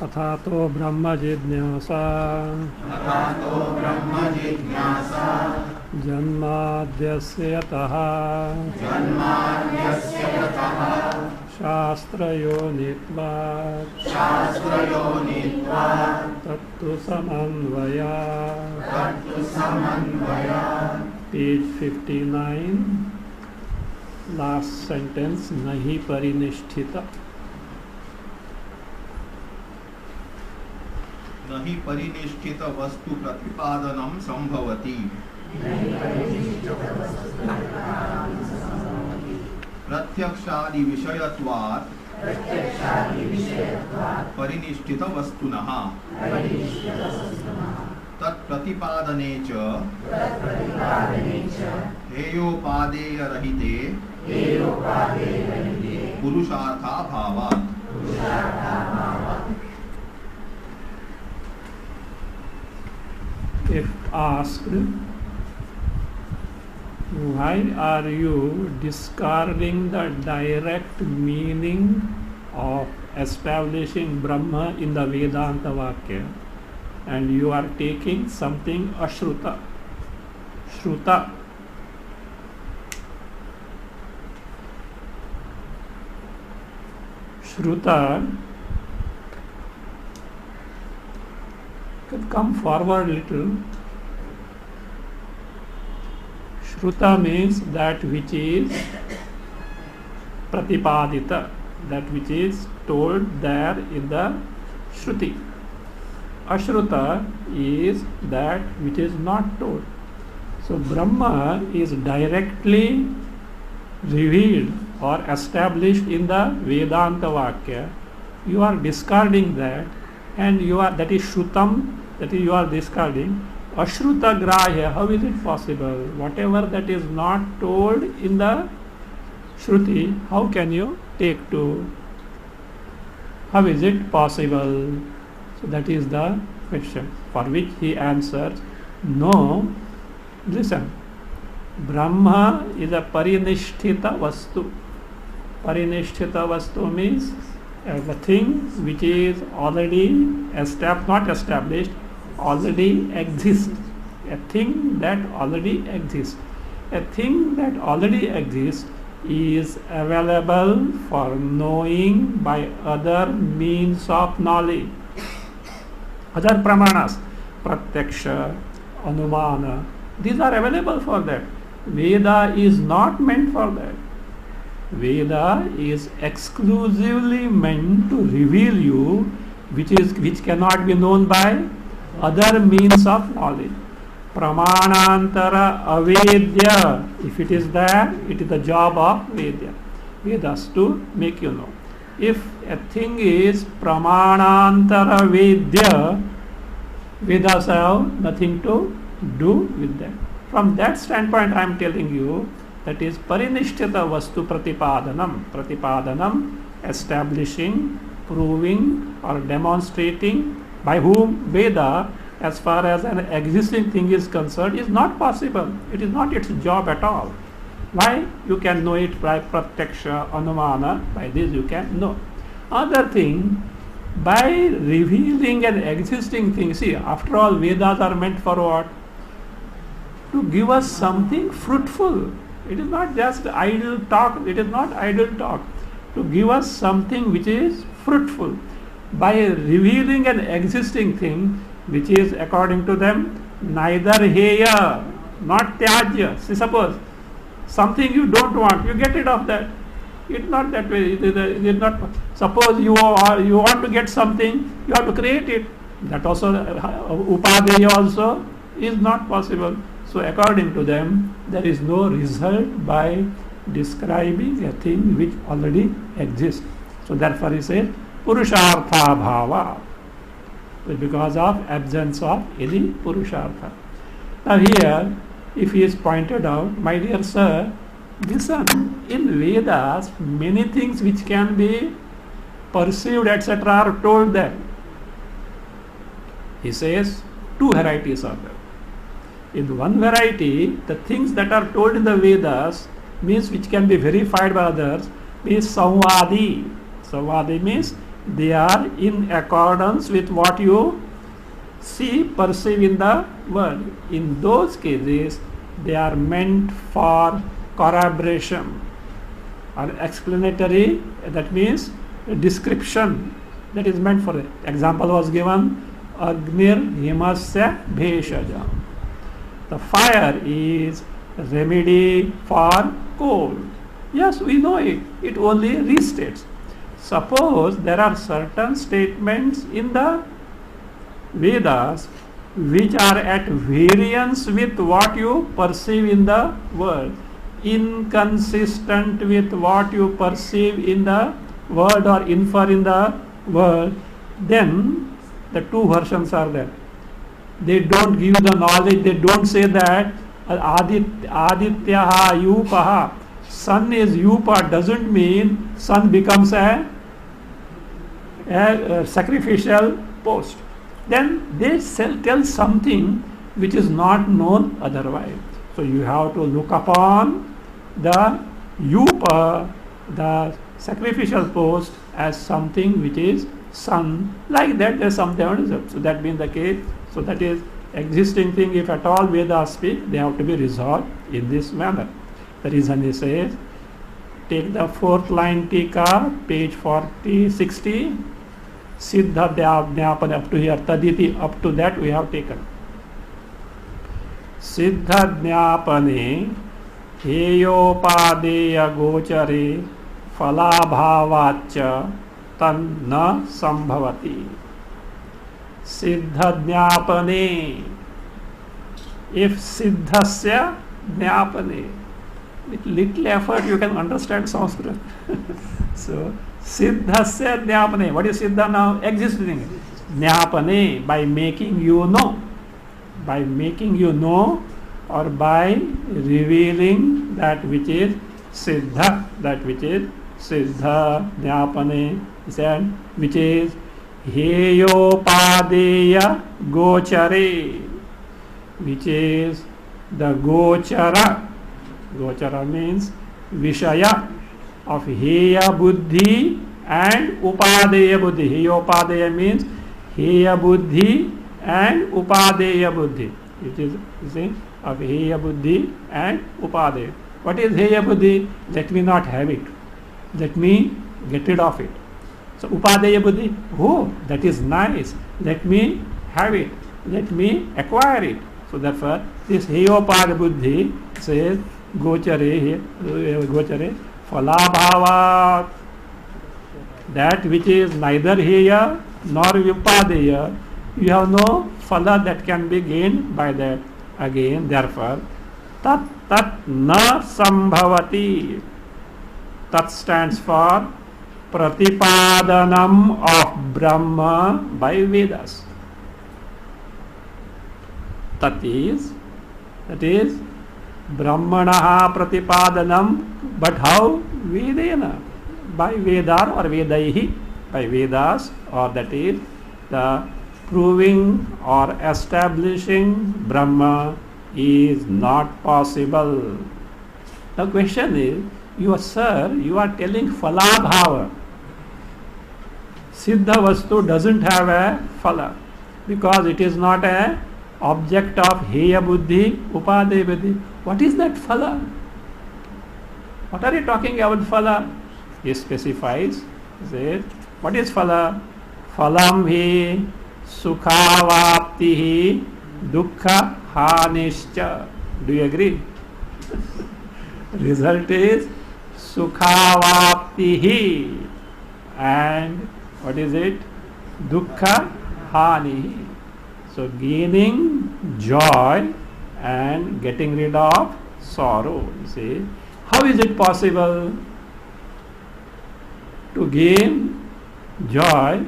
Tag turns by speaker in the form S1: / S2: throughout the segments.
S1: अथातो ब्रह्म जिज्ञासा जन्माद्यस्य यतः शास्त्रयोनित्वात् तत्तु समन्वयात् पेज 59 लास्ट सेंटेंस नहीं परिनिष्ठित
S2: नहि परिनिष्ठित वस्तु प्रतिपादनम संभवति प्रत्यक्षादि विषयत्वात् परिनिष्ठित वस्तुनः तत्प्रतिपादने च हेयोपादेय रहिते पुरुषार्थाभावात्।
S1: If asked, why are you discarding the direct meaning of establishing Brahma in the Vedanta Vakya, and you are taking something ashruta, shruta? Shruta could come forward little. Shruta means that which is pratipadita, that which is told there in the Shruti. Ashruta is that which is not told. So Brahma is directly revealed or established in the Vedanta Vakya. You are discarding that, and that is Shrutam, that is you are discarding. Ashruta Grahya, how is it possible? Whatever that is not told in the Shruti, how can you take to? How is it possible? So that is the question, for which he answers, no. Listen, Brahma is a parinishthita vastu. Parinishthita vastu means a thing which is already not established, already exists. A thing that already exists. A thing that already exists is available for knowing by other means of knowledge. Other pramanas, pratyaksha, anumana, these are available for that. Veda is not meant for that. Veda is exclusively meant to reveal you which cannot be known by other means of knowledge. Pramanantara avedya, if it is there, it is the job of Vedas to make you know. If a thing is pramanantara vedya, Vedas have nothing to do with that. From that standpoint, I am telling you, that is parinishthita vastu pratipadanam. Pratipadanam, establishing, proving or demonstrating, by whom Veda, as far as an existing thing is concerned, is not possible. It is not its job at all. Why? You can know it by pratyaksha, anumana, by this you can know. Other thing, by revealing an existing thing, see, after all, Vedas are meant for what? To give us something fruitful. It is not just idle talk. It is not idle talk. To give us something which is fruitful. By revealing an existing thing, which is according to them neither heya, not tyajya. See, suppose something you don't want, you get rid of that. It's not that way. It is not. Suppose you want to get something, you have to create it. That also upadeya also is not possible. So according to them, there is no result by describing a thing which already exists. So therefore he says purushartha bhava, because of absence of any purushartha. Now here, if he is pointed out, my dear sir, listen, in Vedas many things which can be perceived etc. are told there. He says two varieties are there. In one variety, the things that are told in the Vedas means which can be verified by others is samvadi. Samvadi means they are in accordance with what you see, perceive in the world. In those cases, they are meant for corroboration or explanatory, that means a description that is meant for it. Example was given, Agnir Himasya Bheshaja. The fire is remedy for cold. Yes, we know it. It only restates. Suppose there are certain statements in the Vedas which are at variance with what you perceive in the world, inconsistent with what you perceive in the world or infer in the world, then the two versions are there. They don't give the knowledge, they don't say that Adityaha Yupaha, sun is Yupa, doesn't mean sun becomes a sacrificial post. Then they tell something which is not known otherwise. So you have to look upon the Yupa, the sacrificial post, as something which is sun. Like that, there is something. So that being the case, so that is existing thing. If at all Vedas speak, they have to be resolved in this manner. The reason he says, take the fourth line tika, page 60, Siddha Jnapane up to here, Taditi up to that we have taken. Siddha Jnapane heyopadeya gochare falabhavacha tan na sambhavati. Siddha Jnapane, If siddhasya jnapane, with little effort you can understand Sanskrit. So siddhasya jnapane, what is siddha now? Existing. Jnapane, by making you know. By making you know, or by revealing that which is siddha, that which is siddha jnapane, said, which is heyopadeya gochare, which is the gochara. Gochara means vishaya of heya buddhi and upadeya buddhi. Heyopadeya means heya buddhi and upadeya buddhi, which is, you see, of heya buddhi and upadeya. What is heya buddhi? Let me not have it. Let me get rid of it. So upadeya buddhi, oh, that is nice. Let me have it. Let me acquire it. So therefore, this heyopada buddhi says gochare falabhavat, that which is neither heya nor upadeya, you have no phala that can be gained by that. Again, therefore, tat na sambhavati. Tat stands for pratipadanam of Brahma by Vedas. That is Brahmanaha pratipadanam, but how? Vedena, by Veda or Vedaihi, by Vedas, or that is the proving or establishing Brahma is not possible. The question is, you are telling phalabhava. Siddha Vastu doesn't have a phala because it is not a object of heya buddhi, upadeya buddhi. What is that phala? What are you talking about phala? He specifies, says, what is phala? Phalam hi sukhavaptihi dukkha hanischa. Do you agree? Result is sukhavaptihi, and what is it? Dukkha hani. So gaining joy and getting rid of sorrow. You see, how is it possible to gain joy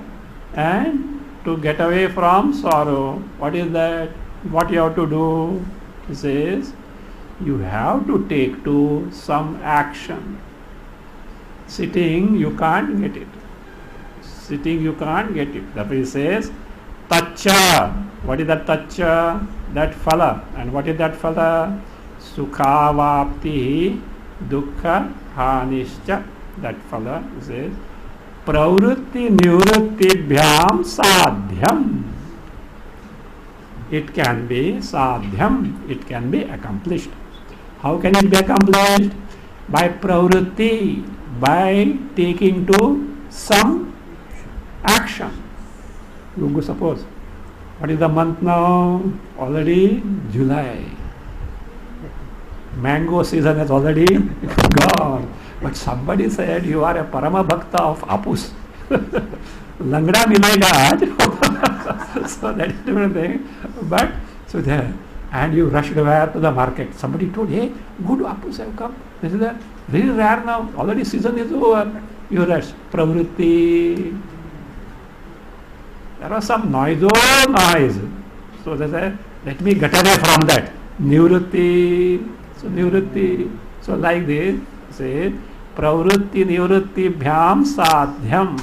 S1: and to get away from sorrow? What is that? What you have to do? He says, you have to take to some action. Sitting, you can't get it. Sitting, you can't get it. Therefore he says, tacha. What is that tacha? That phala. And what is that phala? Sukhavapti dukkha hanischa. That phala says, pravrutti nivruttibhyam sadhyam. It can be sadhyam. It can be accomplished. How can it be accomplished? By pravrutti, by taking to some action. You suppose, what is the month now? Already July. Mango season has already gone. But somebody said you are a Parama Bhakta of Apus. Langda milega aaj. So that is different thing. But so there, and you rushed away to the market. Somebody told, hey, good Apus have come. This is that very rare now. Already season is over. You rush. Pravrutti. There was some noise. So they said, let me get away from that. Nivrutti. So nivrutti. So like this, say, pravrutti nivrutti bhyam sadhyam.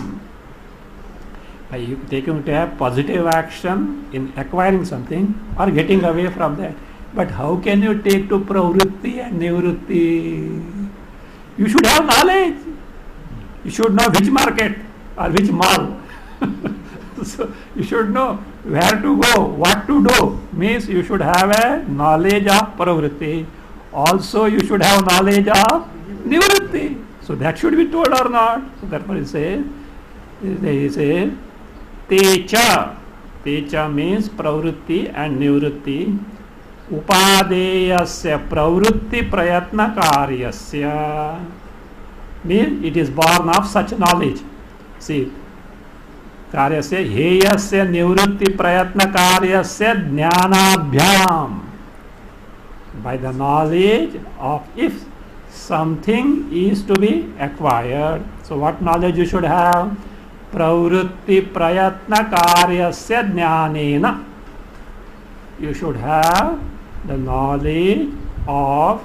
S1: By you taking to have positive action in acquiring something or getting away from that. But how can you take to pravrutti and nivrutti? You should have knowledge. You should know which market or which mall. So you should know where to go, what to do. Means you should have a knowledge of pravrutti. Also you should have knowledge of nivrutti. So that should be told or not. So therefore he says, techa. Techa means pravrutti and nivrutti. Upadeyasya pravrutti prayatna karyasya. Means it is born of such knowledge. See, karyasya heyasya nivrutti prayatna karyasya jnanabhyam. By the knowledge of if something is to be acquired. So what knowledge you should have? Pravrutti prayatna karyasya jnanena. You should have the knowledge of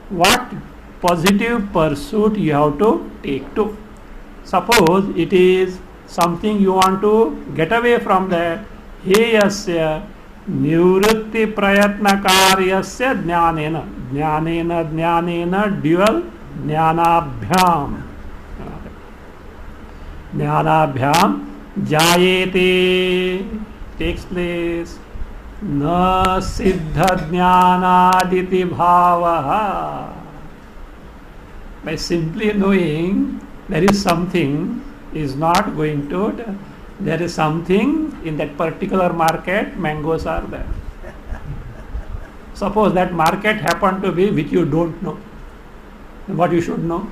S1: what positive pursuit you have to take to. Suppose it is something you want to get away from that. Heyasya nivrutti prayatna karyasya jnanena. Jnanena dual jnanabhyam. Jnanabhyam jayete takes place. Na siddha jnanaditi bhavaha. By simply knowing there is something is not going to, there is something in that particular market, mangoes are there. Suppose that market happened to be which you don't know. What you should know?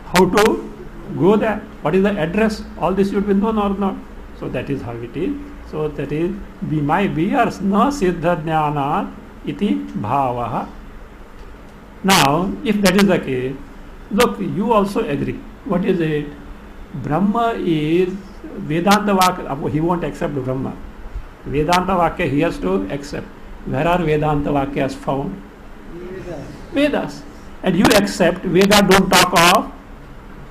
S1: How to go there? What is the address? All this should be known or not. So that is how it is. So that is my beers na siddha jnana iti bhavaha. Now, if that is the case, look, you also agree. What is it? Brahma is Vedanta Vakya. He won't accept Brahma. Vedanta Vakya he has to accept. Where are Vedanta Vakyas found? Vedas. And you accept Veda don't talk of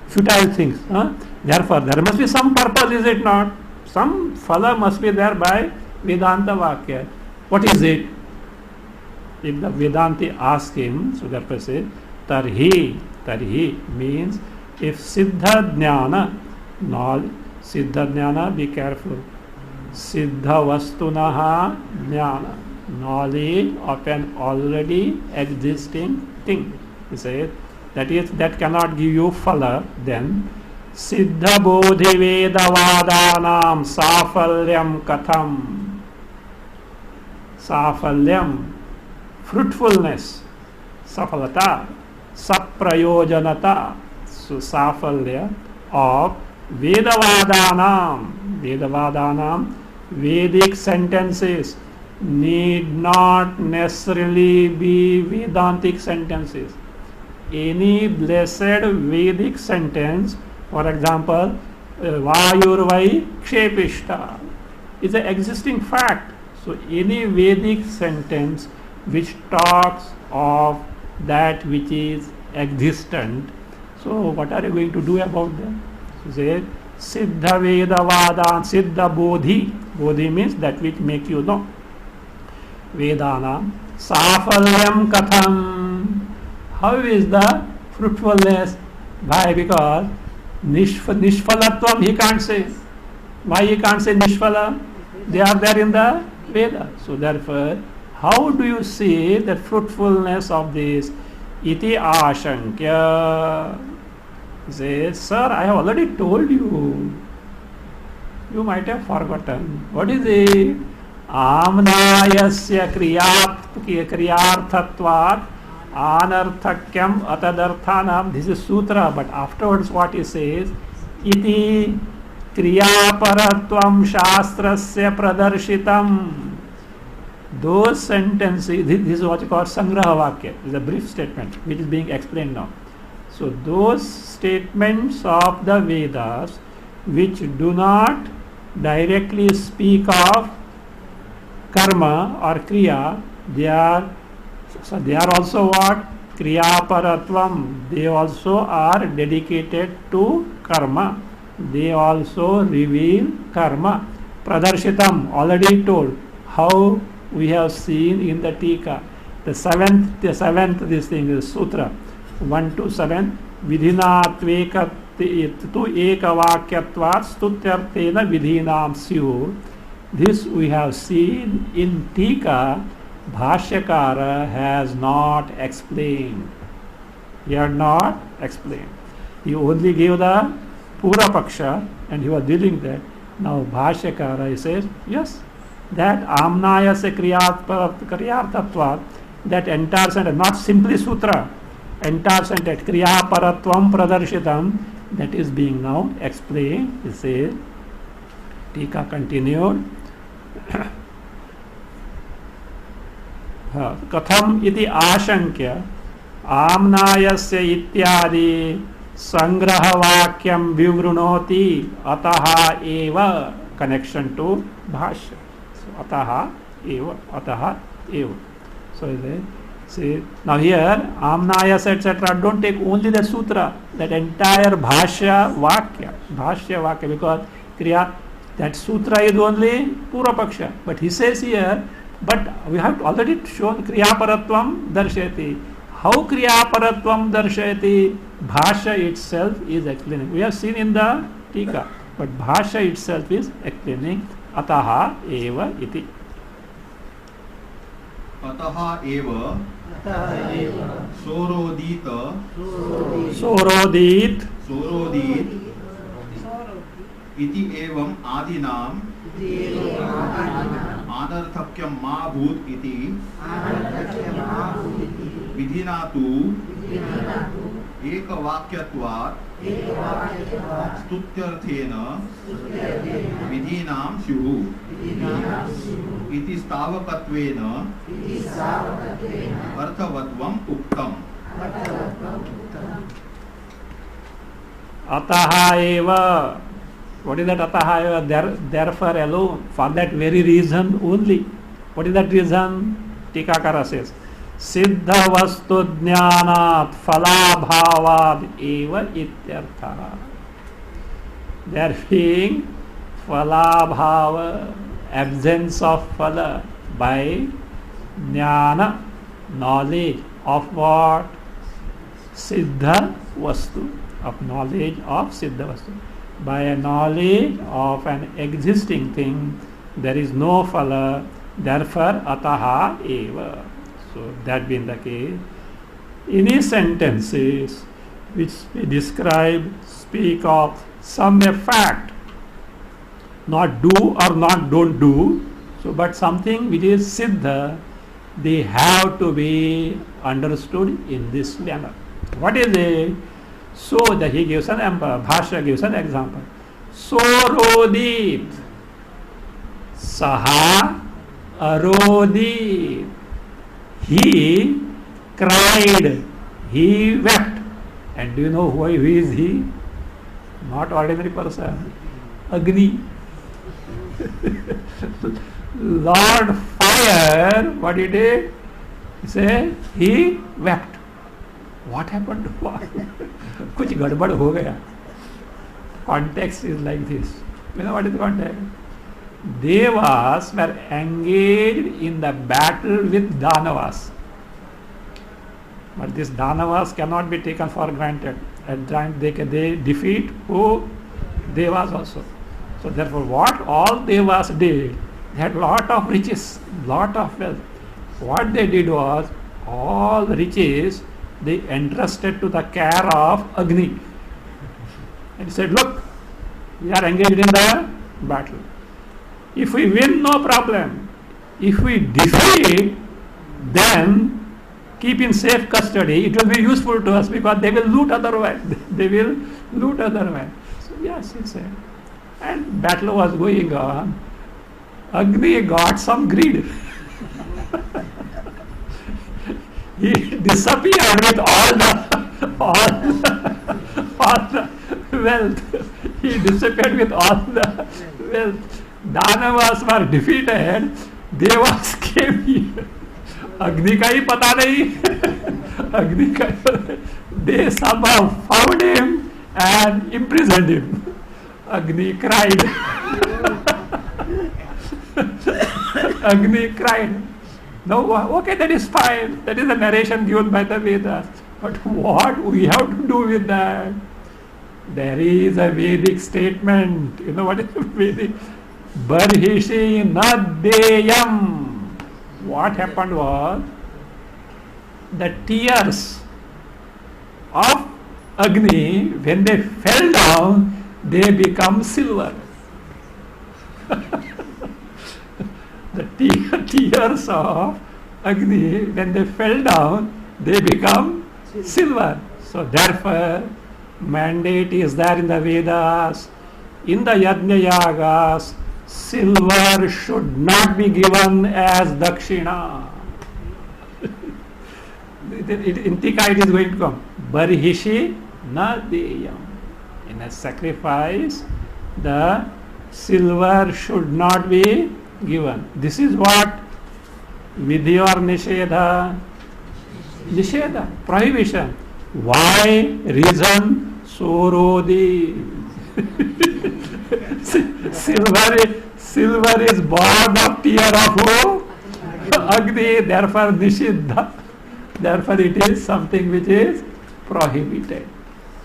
S1: futile things. Huh? Therefore, there must be some purpose, is it not? Some phala must be there by Vedanta Vakya. What is it? If the Vedanti asks him, so therefore say, Tarhi means if Siddha Jnana, Siddha Jnana, be careful. Siddha Vastunaha Jnana, knowledge of an already existing thing. He says, that cannot give you phala, then Siddha Bodhi Vedavadanam Safalyam Katham. Safalyam, fruitfulness, safalata, saprayojanata, so safalya of Vedavadanam, Vedic sentences need not necessarily be Vedantic sentences. Any blessed Vedic sentence, for example, Vayurvai Kshepishta, is an existing fact. So any Vedic sentence which talks of that which is existent, so what are you going to do about them? So say Siddha Vedavadan, Siddha Bodhi. Bodhi means that which make you know. Vedana Safalyam Katham. How is the fruitfulness? Why? Because Nishfalatvam he can't say. Why he can't say Nishfala? They are there in the Veda. So therefore, how do you see the fruitfulness of this? Iti ashankya. He says, sir, I have already told you. You might have forgotten. What is it? Amnayasya kriyarthatvat anarthakyam atadarthanam. This is sutra, but afterwards what he says? Iti kriyaparatvam shastrasya pradarshitam. Those sentences, this is what you call Sangraha Vakya, is a brief statement which is being explained now. So those statements of the Vedas which do not directly speak of karma or kriya, they are also what? Kriyaparatvam. They also are dedicated to karma. They also reveal karma. Pradarshitam, already told. How we have seen in the Tika. The seventh this thing is Sutra 1 to 7. Vidhina tveka tu ekavakyatvat stutyartena vidhinam syur. This we have seen in Tika. Bhashyakara has not explained. He had not explained. He only gave the Pura Paksha and he was dealing that. Now Bhashyakara, he says, yes, that Amnaya se kriyartatvat, that entire sentence, not simply sutra, entire sentence, kriyaparatvam pradarshitam, that is being now explained. He says, Tika continued. हाँ, कथम इति आशंक्य आम्नायस्य इत्यादि संग्रह वाक्यम विवृणोति अतः एव connection to भाष्य. अतः एव. So see now here Amnayas etc. don't take only the sutra, that entire bhashya vakya because kriya, that sutra is only pura paksha, but he says here, but we have already shown kriya paratvam darshayati. How kriya paratvam darshayati? Bhashya itself is explaining. We have seen in the tika, but bhashya itself is explaining ataha eva iti.
S2: अतः एव सोरोदीत इति एवं आदिनाम आनर्थक्यं मा भूत् इति विधिना तु एकवाक्यत्वात् स्तुत्यर्थेन विधीनां स्युः इति स्थावकत्वेन अर्थवत्वम् उक्तम्.
S1: Ataha eva. What is that ataha eva? Therefore alone, for that very reason only. What is that reason? Tikakara says, Siddha vastu jnanat falabhavad eva ityartha. There being falabhava, absence of phala, by jnana, knowledge of what? Siddha vastu, of knowledge of siddha vastu. By a knowledge of an existing thing, there is no phala, therefore ataha eva. So that being the case, any sentences which we describe, speak of some a fact, not do or not don't do, so but something which is siddha, they have to be understood in this manner. What is it? So that he gives an Bhashya gives an example. Sorodit Saha Arodit. He cried, he wept. And do you know who is he? Not ordinary person. Agni. Lord Fire, what he did? He said, he wept. What happened to what? कुछ गड़बड़ हो गया. Context is like this. You know what is the context? Devas were engaged in the battle with Danavas. But this Danavas cannot be taken for granted. At times they defeat who? Devas also. So therefore what all Devas did, they had lot of riches, lot of wealth. What they did was, all the riches they entrusted to the care of Agni. And he said, look, we are engaged in the battle. If we win, no problem. If we defeat, then keep in safe custody. It will be useful to us because they will loot otherwise. So yes, he said. And battle was going on. Agni got some greed. He disappeared with all the wealth. He disappeared with all the wealth. Danavas were defeated. Devas came here. Agni का ही पता नहीं. They somehow found him and imprisoned him. Agni cried. Agni cried. No, okay, that is fine. That is the narration given by the Vedas. But what we have to do with that? There is a Vedic statement. You know what is Vedic? Barhishi nadeyam. What happened was, the tears of Agni, when they fell down, they become silver. The tears of Agni, when they fell down, they become silver. So therefore, mandate is there in the Vedas, in the Yajna Yagas, silver should not be given as dakshina. In Tika it is going to come. Barhishi na deyam. In a sacrifice, the silver should not be given. This is what vidhi or nishedha? Nishedha, prohibition. Why? Reason? Sorodhi. Silver is born of tear of who? Agni, therefore Nishiddha. Therefore it is something which is prohibited.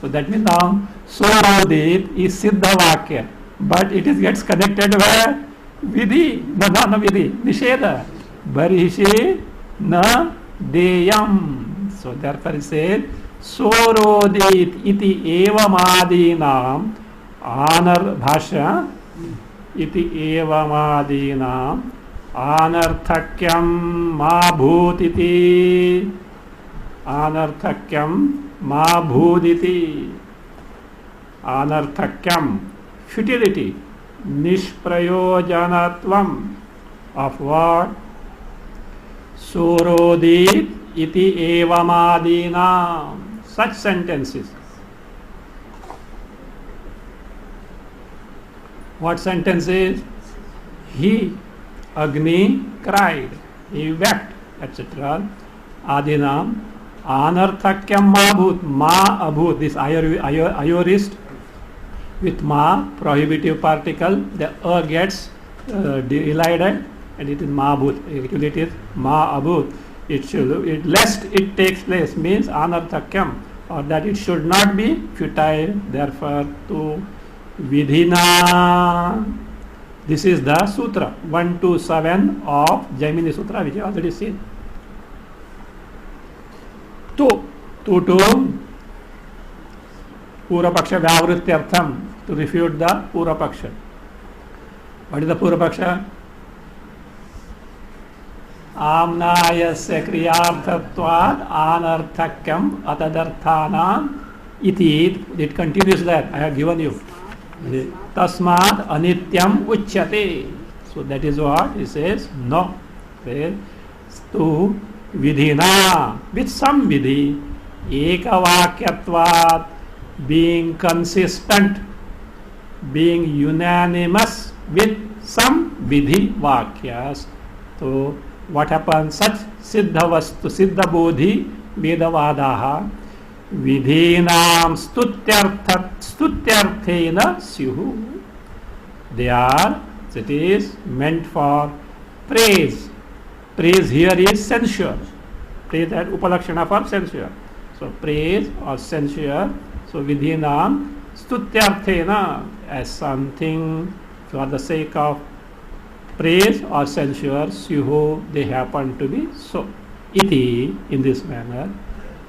S1: So that means now Sorodit is Siddha Vakya, but it is gets connected where? Vidhi, no Vidhi, Nisheda. Barishi na deyam. So therefore it says Sorodit iti evamadinam anar bhasha iti evamadinam anarthakyam ma bhutiti anarthakyam ma bhuditi anarthakyam futility nishprayojanatvam of what? Sorodit iti evamadinam. Such sentences. What sentence is? He, Agni, cried, he wept, etc. Adinam, anarthakyam ma bhut, ma abhut, this aorist with ma, prohibitive particle, the gets elided and it is ma bhut. Actually it is ma abhut. Lest it takes place means anarthakyam, or that it should not be futile, therefore to vidhina. This is the sutra 127 of Jaimini Sutra, which you already seen. To Purapaksha Vyavrityartham, to refute the Purapaksha. What is the Purapaksha? Amnayasya kriyarthatvad anarthakyam atadarthanam iti. It continues that I have given you. Tasmad anityam uchyate. So that is what he says. No. To vidhina, with some vidhi, ekavakyatvat, being consistent, being unanimous with some vidhi vakyas. So what happens? Such siddha vastu, siddha bodhi vedavadaha vidhinam stutyarthena syuhu. They are, it is meant for praise. Praise here is censure. Praise that upalakshana for censure. So praise or censure. So vidhinam stutyarthena, as something for the sake of praise or censure, syuhu, they happen to be so. Iti, in this manner.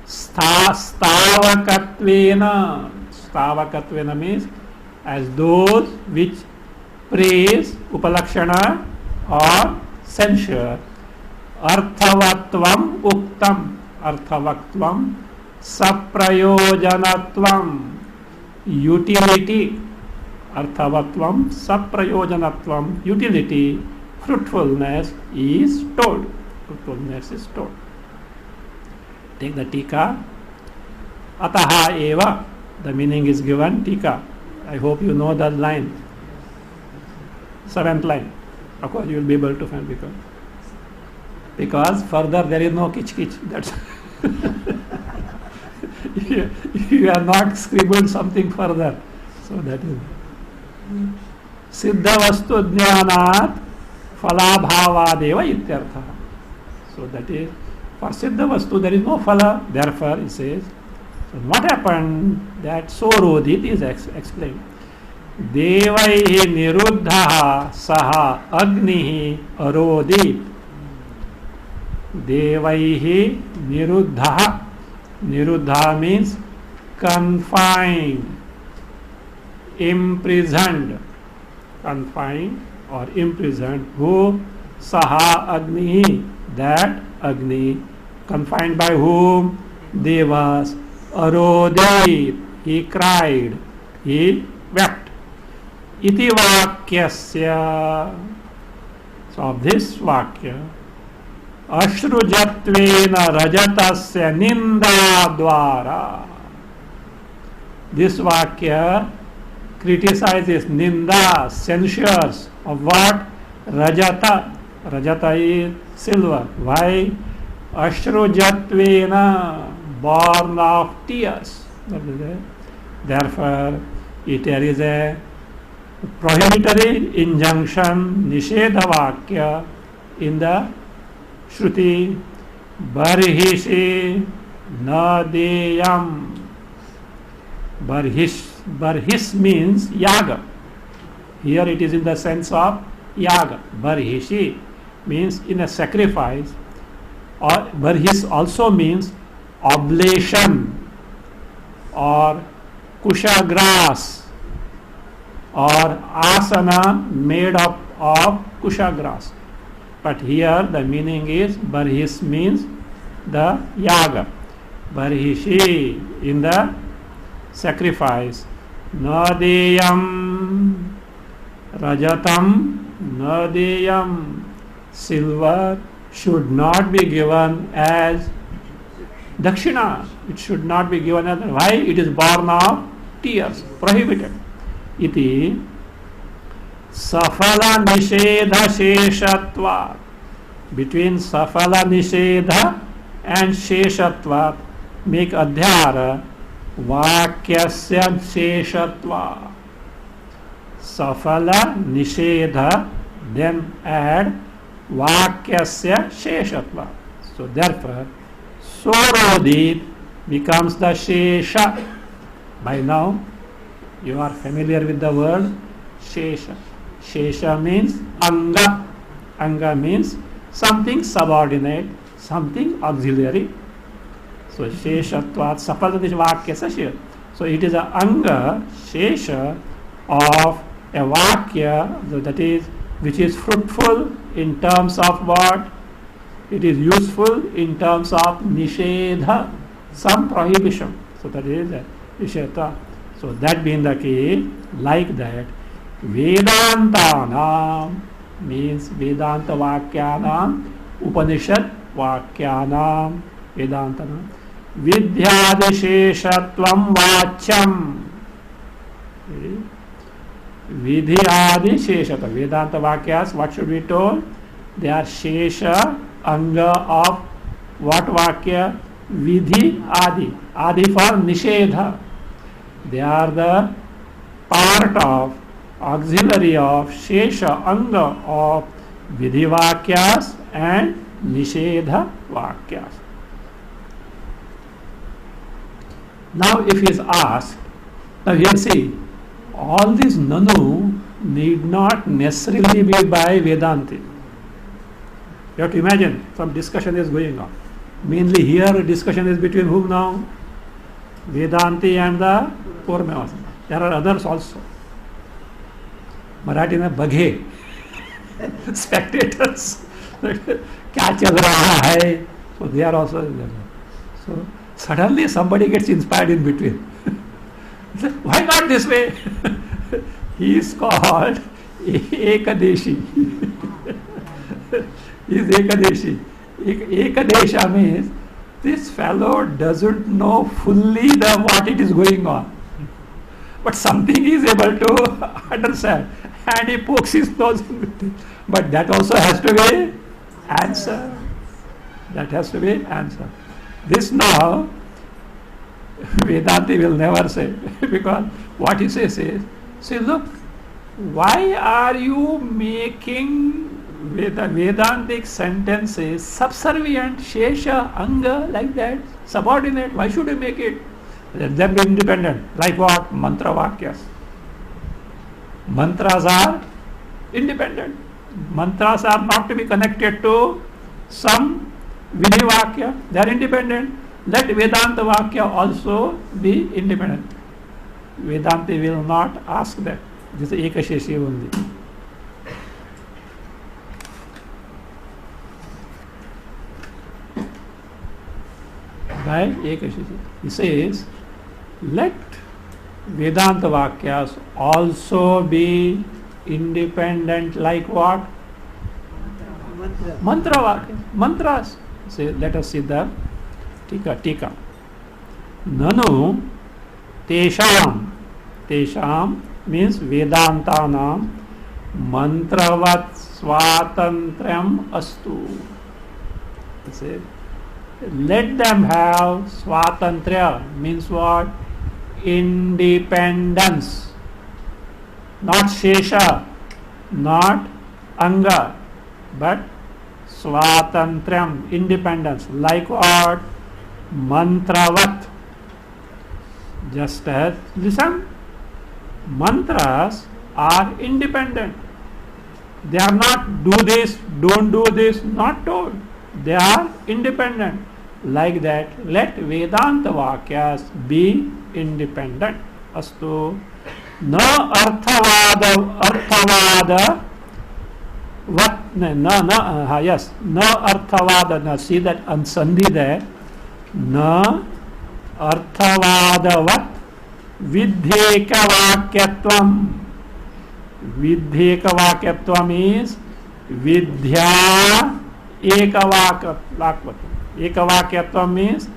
S1: Stavakatvena. Stavakatvena means as those which praise, upalakshana or censure. Arthavatvam uktam. Arthavatvam saprayojanatvam. Utility. Arthavatvam saprayojanatvam. Utility, fruitfulness is told. Fruitfulness is told. Take the Tika. Ataha eva. The meaning is given. Tika. I hope you know that line. 7th line. Of course you will be able to find because further there is no kich. That's you have not scribbled something further. So that is Siddha vastu jnanat falabhavadeva ityartha. So that is, for Siddha vastu there is no phala, therefore he says. So what happened? That Sorodit is explained. Devaihi niruddha saha agnihi arodit. Devaihi niruddha. Niruddha means confined, imprisoned, confined or imprisoned. Who? Saha Agni, that Agni, confined by whom? Devas. Arodit, he cried, he wept. Iti vakyasya. So of this vakya, अश्रुजत्वेन रजतस्य निंदा द्वारा. This Vakya criticizes, ninda, censures of what? Rajata. Rajata is silver. Why? Ashrujatvena, born of tears. Therefore, it is a prohibitory injunction, nishedha Vakya in the Shruti. Barhishi nadeyam. Barhis means yaga. Here it is in the sense of yaga. Barhishi means in a sacrifice. Or barhis also means oblation or kusha grass or asana made up of kusha grass. But here the meaning is barhis means the yaga. Barhishi in the sacrifice. Nadeyam rajatam nadeyam. Silver should not be given as dakshina. It should not be given as, why? It is born of tears, prohibited. Iti safala nishedha sheshatva. Between safala nishedha and sheshatva make adhyara वाक्यस्य शेषत्वा. सफला निषेधा, then add vakyasya sheshatva. So therefore sorodit becomes the shesha. By now you are familiar with the word shesha. Shesha means anga. Anga means something subordinate, something auxiliary. So sheshatvat sapaladish vakyasya shesha. So it is a anga, shesha of a vakya, that is, which is fruitful in terms of what? It is useful in terms of nishedha, some prohibition. So that is nishedha. So that being the case, like that, Vedantanam means Vedanta Vakyanam, Upanishad Vakyanam, Vedantanam. Vidhyadisheshatvam Vachyam. Vidhyadisheshatvam. Vedanta Vakyas, what should be told? They are Shesha, Anga of what Vakya? Vidhi Adi. Adi for Nishedha. They are the part of, auxiliary of, Shesha, Anga of Vidhi Vakyas and Nishedha Vakyas. Now if he is asked, now here see, all these nanu need not necessarily be by Vedanti. You have to imagine some discussion is going on. Mainly here discussion is between whom now? Vedanti and the Purvamivamsa. There are others also. Marathi mein baghe, spectators. Kya chal raha hai? So they are also there. So suddenly somebody gets inspired in between. Why not this way? He is called Ekadeshi. He is Ekadeshi. Ekadesha means this fellow doesn't know fully what it is going on, but something he is able to understand, and he pokes his nose in between. But that also has to be answer. That has to be answer. This now Vedanti will never say, because what he says is, see, look, why are you making Vedantic sentences subservient, Shesha, Anga, like that, subordinate? Why should you make it? Let them be independent. Like what? Mantra Vakyas. Mantras are independent. Mantras are not to be connected to some Vidhi Vakya. They are independent. Let Vedanta Vakya also be independent. Vedanti will not ask that. This is Ekasheshi only. By Ekasheshi. He says, let Vedanta Vakyas also be independent, like what? Mantra vakya. Mantras. Say, let us see the tika. Nanu tesham. Tesham means Vedantanam mantravat swatantrayam astu. Say, let them have swatantrya means what? Independence. Not shesha, not anga, but swatantrayam, independence. Like what? Mantravat. Just as, listen, mantras are independent. They are not do this, don't do this, not told. They are independent. Like that, let Vedanta Vakyas be independent. Astu. Na arthavada what? Yes. Na arthavada. Now see that ansandhi there. Na arthavadavat vidheka vakyatvam. Vidheka vakyatvam is vidya ekavakyatvam. Ekavakyatvam means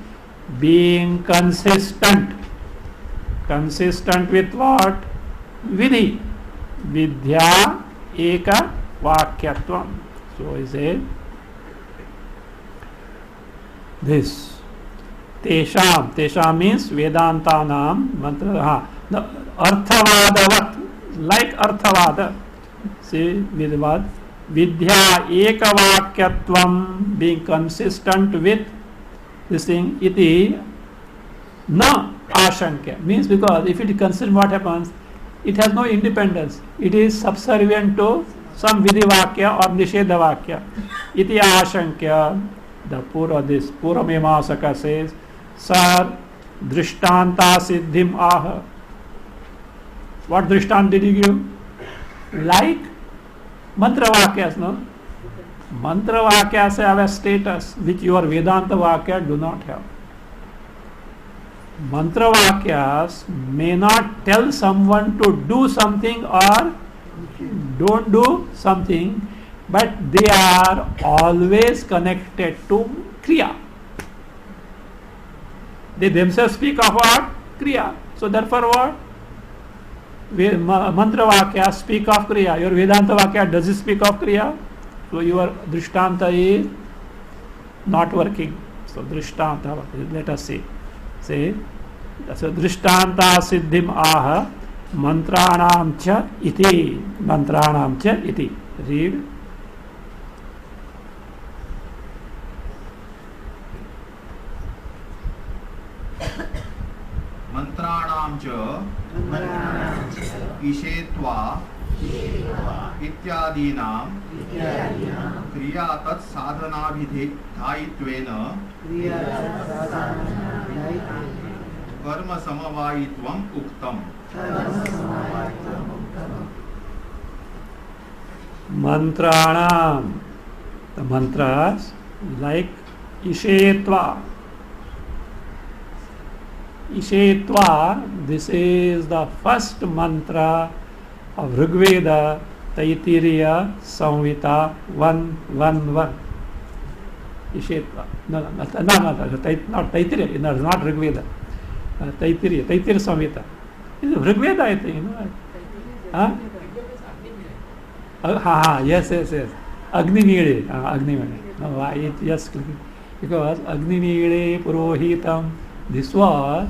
S1: being consistent. Consistent with what? Vidhi. Vidya eka vakyatvam. So is it this. Tesham means Vedantanam mantra. Arthavadavat, like Arthavada. See, Vidvad. Vidya ekavakyatvam, being consistent with this thing. Iti na ashankya means, because if it considers what happens, it has no independence. It is subservient to some vidhi vakya or nishedha vakya. Iti ashankya. The Pura Memasaka says, Sir, drishtanta siddhim aha. What drishtant did he give? Like mantra vakyas, no? Mantra vakyas have a status which your Vedanta vakya do not have. Mantra vakyas may not tell someone to do something or don't do something, but they are always connected to kriya. They themselves speak of what? Kriya. So therefore what? Mantra vakya speak of kriya. Your Vedanta vakya does it speak of kriya? So your drishtanta is not working. So drishtanta, let us see. Say, so drishtanta siddhim aha mantranam cha iti. Mantranam cha iti. Read.
S2: मंत्राणां च ईशेत्वा इत्यादीनां क्रिया तत्साधनाभिधायित्वेन कर्म समवायित्वम् उक्तम्.
S1: Mantranam, the mantras like Ishetva. Ishetva, this is the first mantra of Rigveda, Taitiriya, Samhita 1:1:1. Ishetva. No, not Taitiriya, not Rigveda. Taitiriya Samhita. It's Rigveda, I think. Huh? Yes. Agnimire. No, it just because Agnimire Purohitam. This was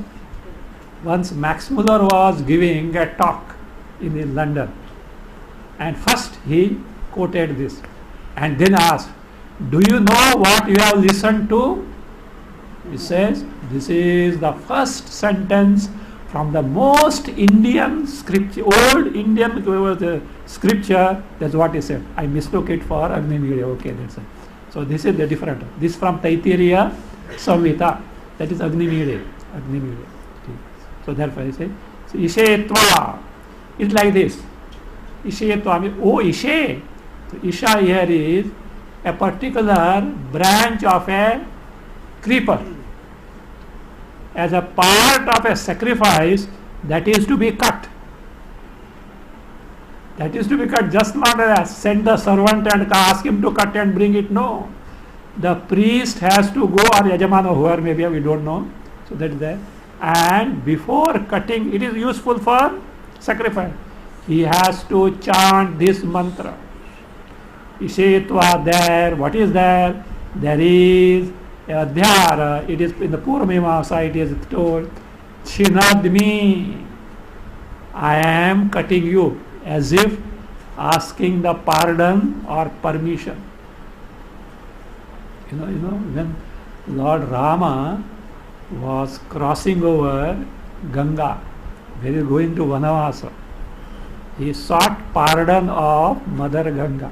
S1: once Max Muller was giving a talk in London, and first he quoted this, and then asked, "Do you know what you have listened to?" He says, "This is the first sentence from the most Indian scripture, old Indian scripture." That's what he said. I mistook it for Agnimire. Okay, that's it. So this is the different. This from Taitiriya Samhita. That is Agnimire. So therefore I say, so Ishetva. It's like this. Ishetva means, oh Ishe. So Isha here is a particular branch of a creeper. As a part of a sacrifice that is to be cut. That is to be cut, just not send the servant and ask him to cut and bring it. No. The priest has to go, or Yajamana, whoever maybe, we don't know. So that is there. And before cutting, it is useful for sacrifice. He has to chant this mantra. Ishetva there. What is there? There is Adhyara. It is in the Purvamimamsa, it is told, Chinadmi. I am cutting you, as if asking the pardon or permission. You know, when Lord Rama was crossing over Ganga, when he was going to Vanavasa, he sought pardon of Mother Ganga.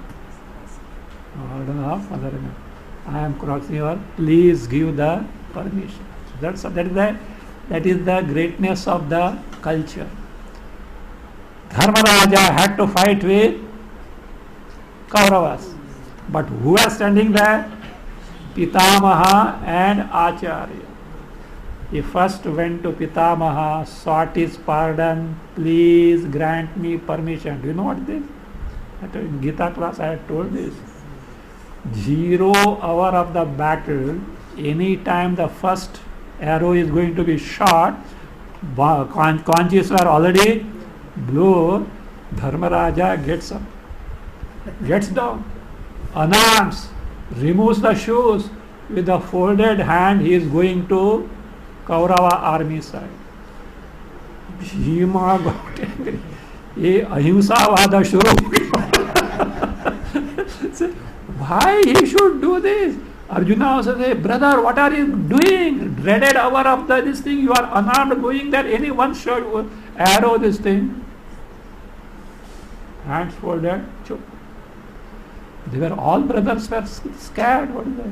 S1: Pardon of Mother Ganga. I am crossing over, please give the permission. So that is the greatness of the culture. Dharmaraja had to fight with Kauravas. But who was standing there? Pitamaha and Acharya. He first went to Pitamaha, sought his pardon, please grant me permission. Do you know what this? In Gita class I had told this. 0 hour of the battle, any time the first arrow is going to be shot, conches were already blown, Dharmaraja gets up, gets down, unarms, removes the shoes, with a folded hand he is going to Kaurava army side. Bhima got angry. ये अहिंसावाद शुरू हो गया. Why he should do this? Arjuna also say, brother, what are you doing? Dreaded hour of this thing, you are unarmed going there, any one shot, arrow this thing. Hands folded, chup. They were all brothers were scared. What is that?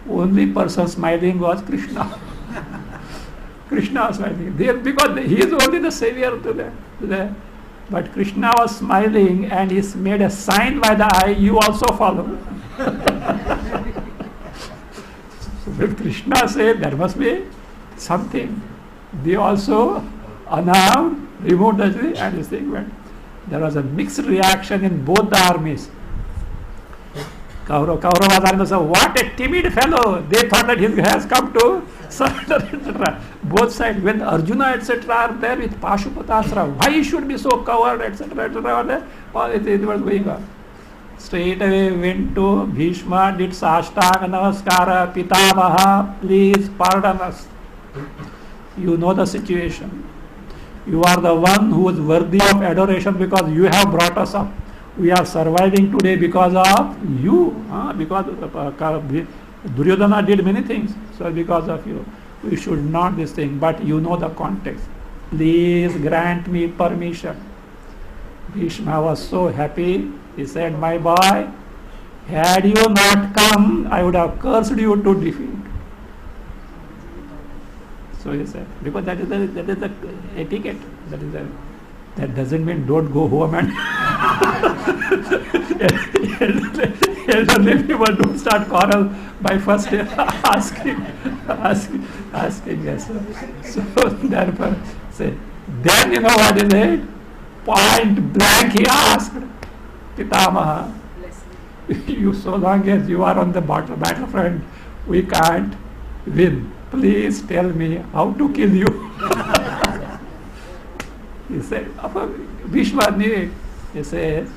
S1: Only person smiling was Krishna. Krishna was smiling. Because he is only the savior to them. But Krishna was smiling and he made a sign by the eye, you also follow. So when Krishna said there must be something, they also unarmed, removed the tree, and this thing went. There was a mixed reaction in both the armies. Kaurava's army said, what a timid fellow! They thought that he has come to surrender, etc. Both sides, when Arjuna, etc., are there with Pashupatasra, why he should be so coward, etc., etc., it was going on. Straight away went to Bhishma, did Sashtanga Namaskara, Pitamaha, please pardon us. You know the situation. You are the one who is worthy of adoration because you have brought us up. We are surviving today because of you. Because Duryodhana did many things. So because of you. We should not this thing. But you know the context. Please grant me permission. Bhishma was so happy. He said, my boy, had you not come, I would have cursed you to defeat. So he said, because that is the etiquette. That doesn't mean don't go home and elderly people don't start quarrel by first asking yes. So therefore, say, then you know what is it? Point blank he asked, Pitamaha, you so long as you are on the battlefront, we can't win. Please tell me how to kill you. He said, Bhishma knew it. He says,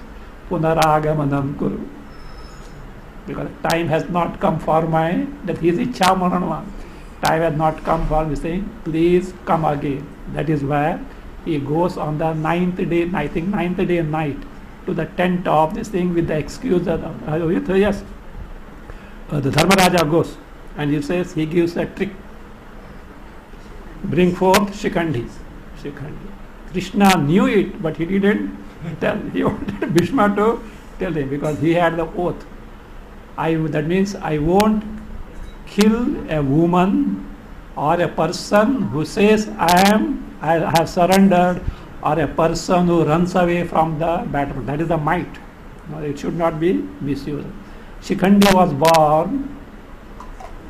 S1: Punaragamanam Kuru. Because time has not come for that he is Ichchamananva. Time has not come for me saying, please come again. That is where he goes on the 9th day night to the tent of this thing with the excuse that, yes, the Dharmaraja goes and he says, he gives a trick. Bring forth Shikhandi. Krishna knew it, but he didn't tell. He wanted Bhishma to tell him because he had the oath. That means I won't kill a woman or a person who says I have surrendered, or a person who runs away from the battle. That is the might. No, it should not be misused. Shikhandi was born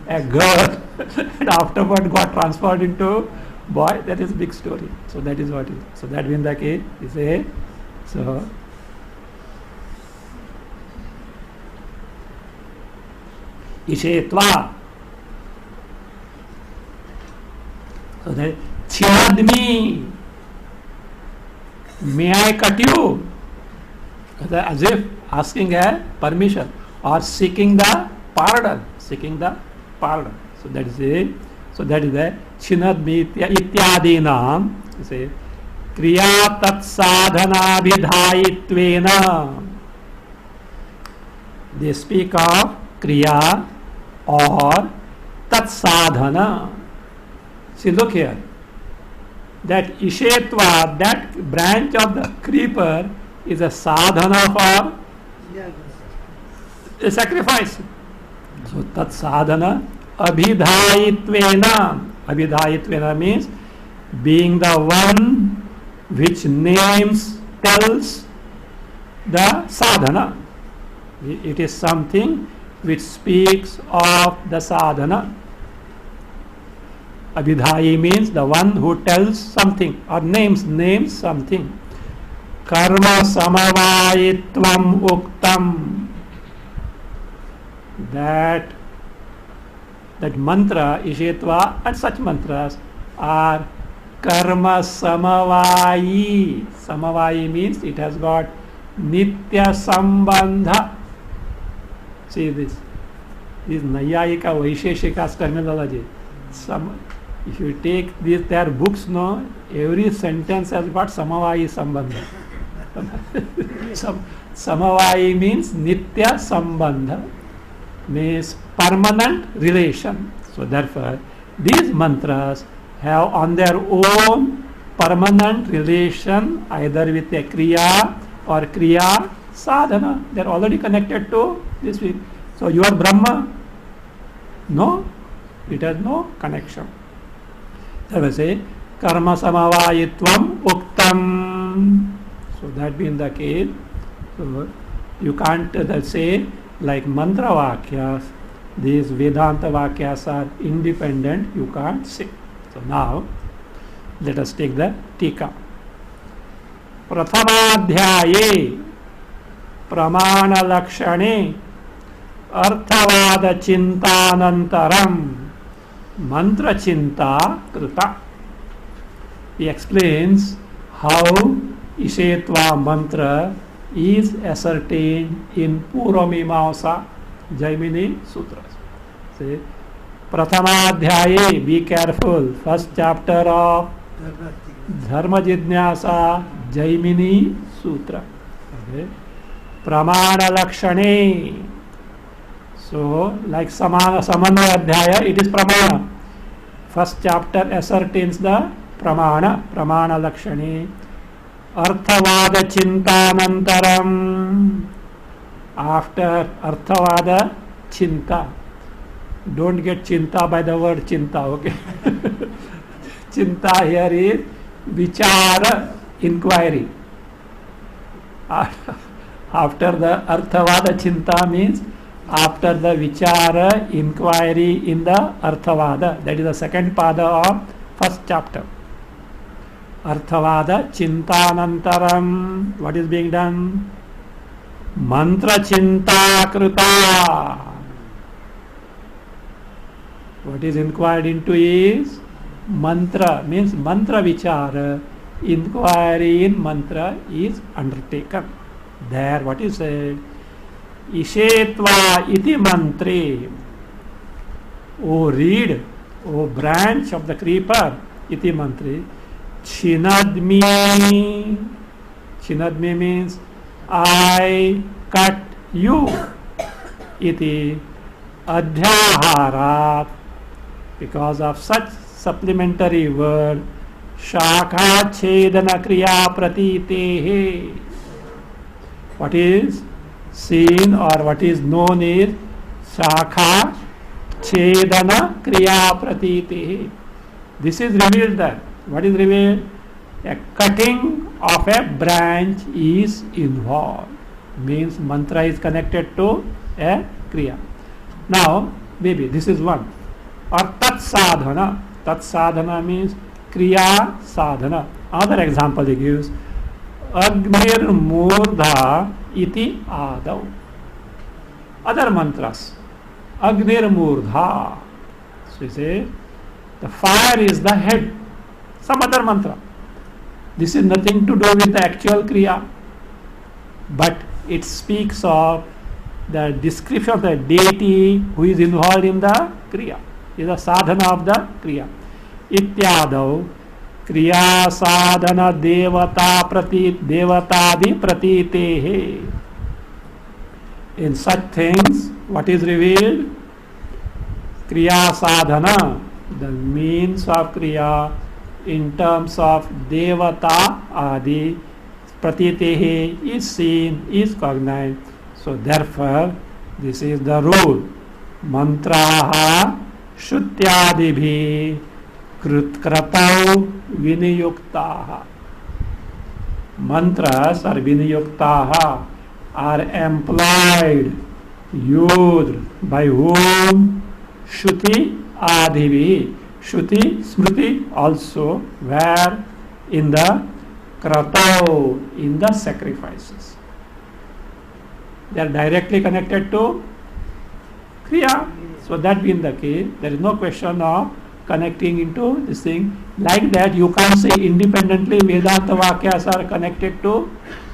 S1: a girl and afterward got transferred into boy. That is a big story. So that is what it is. So that being the case, he say, so Ishetva. So that Chinadmi. May I cut you? As if asking a permission or seeking the pardon. Seeking the pardon. So that is it. So that is the Chinadmi ityadinam. Say Kriya tat sadhana vidhayitvena. They speak of Kriya or tat sadhana. See, look here. That Ishetva, that branch of the creeper, is a sadhana for a sacrifice. So tat sadhana abhidhayitvena. Abhidhayitvena means being the one which names, tells the sadhana. It is something which speaks of the sadhana. Abhidhayi means the one who tells something or names something. Karma samavayitvam uktam. That mantra, Ishetva, and such mantras are karma samavayi. Samavayi means it has got nitya sambandha. See this. This Nayayika Vaisheshika's terminology. If you take these, their books, no, every sentence has got samavayi sambandha. Samavayi means nitya sambandha, means permanent relation. So therefore, these mantras have on their own permanent relation either with a kriya or kriya sadhana. They are already connected to this. So you are Brahma? No, it has no connection. That will say karma samavayitvam uktam. So that being the case, so you can't say like mantra vakyas, these Vedanta vakyas are independent, you can't say. So now let us take the tika. Prathamadhyaye pramana lakshane arthavada chintanantaram mantra chinta krita. He explains how Ishetva mantra is ascertained in Purvamimamsa Jaimini Sutras. Say, Prathamadhyaye, be careful, first chapter of Dharma Jidnyasa Jaimini Sutra. Okay. Pramana Lakshane. So, like Samanvaya Adhyaya, it is Pramana. First chapter ascertains the Pramana, Pramana Lakshane. Arthavada Chintanantaram. After Arthavada Chinta. Don't get Chinta by the word Chinta, okay? Chinta here is Vichara, inquiry. After the Arthavada Chinta means after the Vichara, inquiry in the Arthavada. That is the second pada of first chapter. Arthavada Chintanantaram. What is being done? Mantra Chinta Krita. What is inquired into is mantra, means mantra vichara. Inquiry in mantra is undertaken. There what is said? Ishetva iti mantre. O reed, O branch of the creeper, iti mantre. Chinadmi. Chinadmi means I cut you. Iti adhyaharat. Because of such supplementary word, shakha chedana kriya pratitehe. What is seen or what is known is shakha chedana kriya pratitehe. This is revealed there. What is revealed? A cutting of a branch is involved. Means mantra is connected to a kriya. Now, maybe this is one. Or tat sadhana. Tat sadhana means kriya sadhana. Another example he gives. Agnir murdha iti adav. Other mantras. Agnir Murdha. So he says, the fire is the head. Some other mantra. This is nothing to do with the actual Kriya, but it speaks of the description of the deity who is involved in the Kriya, is the sadhana of the Kriya. Ityadav Kriya sadhana devatadi pratitehe. In such things, what is revealed? Kriya sadhana, the means of Kriya in terms of devata adi, pratitehe is seen, is cognized. So therefore, this is the rule. Mantraha shutyadibhi kratau viniyuktaha. Mantras or viniyuktaha are employed, used by whom? Shruti adibhi. Shruti, Smriti also, where? In the kratau, in the sacrifices. They are directly connected to Kriya. So that being the case, there is no question of connecting into this thing. Like that, you can't say independently Vedanta Vakyas are connected to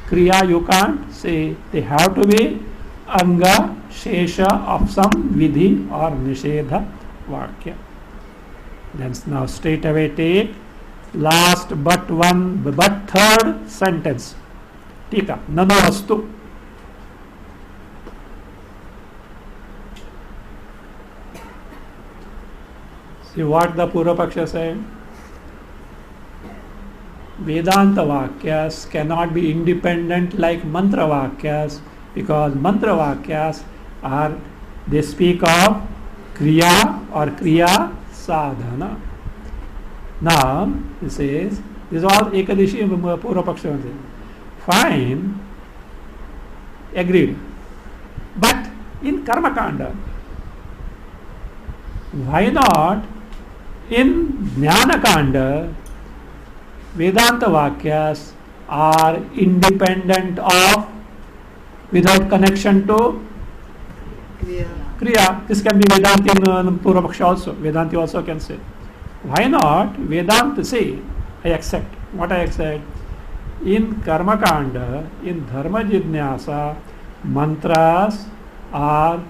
S1: Kriya. You can't say. They have to be Anga, Shesha of some Vidhi or Nishedha Vakya. Then now straight away take last but third sentence. Tika, Nano Astu. See what the Purva Paksha said? Vedanta Vakyas cannot be independent like Mantra Vakyas, because Mantra Vakyas are, they speak of Kriya or Kriya Sadhana. Now, he says, this is all Ekadashi Purva Paksha. Fine, agreed. But in Karma Kanda, why not in Jnana Kanda, Vedanta Vakyas are independent of, without connection to Kriya. This can be Vedanta in Purva Paksha also. Vedanti also can say. Why not Vedanta say, I accept. What I accept? In Karma Kanda, in Dharma Jidnyasa, mantras are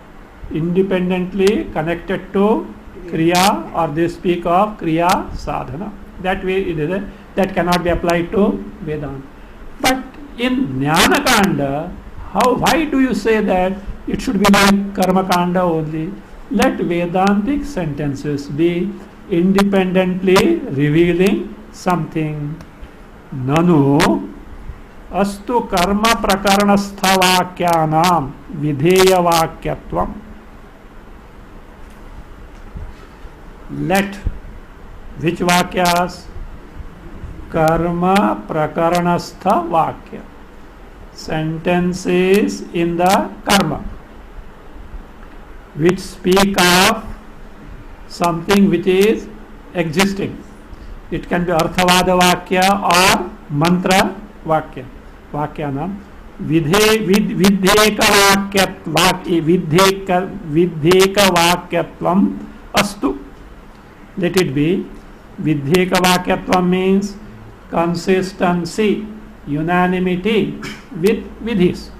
S1: independently connected to Kriya, or they speak of Kriya Sadhana. That way it is that cannot be applied to Vedanta. But in Jnana Kanda, why do you say that it should be like Karma Kanda only? Let Vedantic sentences be independently revealing something. Nanu astu karma prakaranastha vakyanam videya vakyatvam. Let which vakyas? Karma prakaranastha vakya. Sentences in the karma which speak of something which is existing. It can be Arthavada Vakya or Mantra Vakya. Vakyanam Vidheka Vakyatvam Astu. Let it be. Vidheka Vakyatvam means consistency, unanimity with vidhis.